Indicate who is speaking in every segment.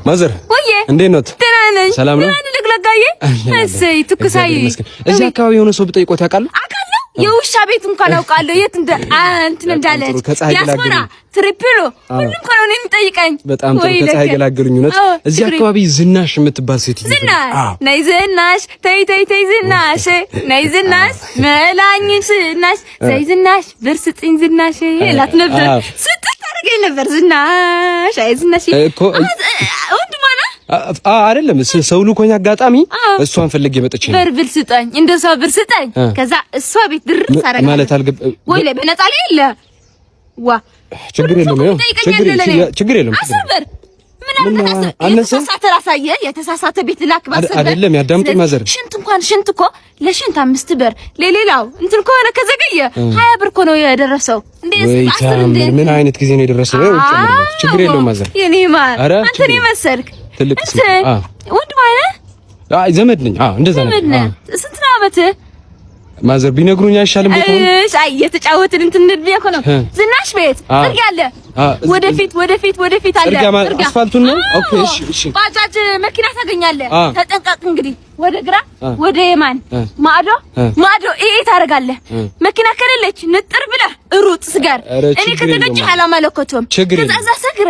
Speaker 1: ማዘር እንዴት ነው? ሰላም ነው?
Speaker 2: ለግለጋዬ እሰይ ትኩሳይ
Speaker 1: እዚህ አካባቢ የሆነ ሰው ብጠይቆት ያውቃል?
Speaker 2: የውሻ ቤት እንኳን አውቃለሁ። የት እንትን እንዳለ ያስመራ ትሪፕሎ ሁሉም እንኳን ነው የሚጠይቀኝ።
Speaker 1: በጣም ጥሩ ከፀሐይ ገላገሉኝ። እውነት እዚህ አካባቢ ዝናሽ የምትባል ሴት
Speaker 2: ነይ ዝናሽ ተይ ዝናሽ ነይ ዝናሽ መላኝ ዝናሽ ዘይ ዝናሽ ብር ስጥኝ ዝናሽ እላት ነበር። ስጥት አድርገኝ ነበር ዝናሽ አይ ዝናሽ
Speaker 1: እኮ አይደለም ሰው ልኮኝ አጋጣሚ እሷን ፈልጌ መጥቼ ነው።
Speaker 2: ብር ስጠኝ እንደሷ ብር ስጠኝ። ከዛ እሷ ቤት ድርስ አረጋ
Speaker 1: ማለት አልገባ
Speaker 2: ወይ ላይ በነጣ ላይ የለ ዋ
Speaker 1: ችግር የለም ችግር የለም
Speaker 2: አስበር ምን የተሳሳተ ራሳየ የተሳሳተ ቤት ላክ ባሰበ
Speaker 1: አይደለም ያዳምጡ ማዘር
Speaker 2: ሽንት እኮ ለሽንት 5 ብር ለሌላው እንትን ከሆነ ከዘገየ 20 ብር እኮ ነው የደረሰው።
Speaker 1: ምን አይነት ጊዜ ነው የደረሰው? ችግር የለም ማዘር
Speaker 2: የኔ ማር አንተ ነህ መሰልክ
Speaker 1: ትልቅ
Speaker 2: ወንድ ማለት
Speaker 1: አይ ዘመድ ነኝ። እንደዛ ነው።
Speaker 2: ስንት ነው አመት
Speaker 1: ማዘር ቢነግሩኝ አይሻልም?
Speaker 2: እሺ አይ የተጫወትን እንትን እንደዚህ እኮ ነው። ዝናሽ ቤት ጥርግ ያለ ወደፊት አለ።
Speaker 1: ጥርግ አስፋልቱን ነው። ኦኬ እሺ
Speaker 2: ባጃጅ መኪና ታገኛለህ። ተጠንቀቅ እንግዲህ ወደ ግራ ወደ የማን ማዶ ይሄ ታረጋለህ። መኪና ከሌለች ንጥር ብለህ ሩጥ ስጋር እኔ ከተገኘ አላማለከቶም ከዛዛ ሰግረ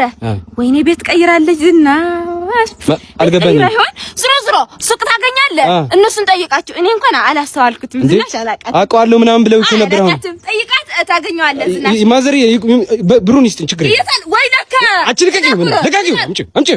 Speaker 2: ወይኔ ቤት ቀይራለች ዝናሽ
Speaker 1: አልገባኝም።
Speaker 2: ዝሮ ሱቅ ታገኛለህ። እነሱን ጠይቃቸው። እኔ እንኳን አላስተዋልኩትም። ዝናሽ
Speaker 1: አውቀዋለሁ ምናምን ብለው ነበር። አሁን
Speaker 2: ጠይቃት ታገኘዋለህ። ዝናሽ
Speaker 1: ማዘር ብሩን ይስጥኝ ችግር
Speaker 2: ወይ ለካ
Speaker 1: አጭልቀኝ ለቃቂው አምጪ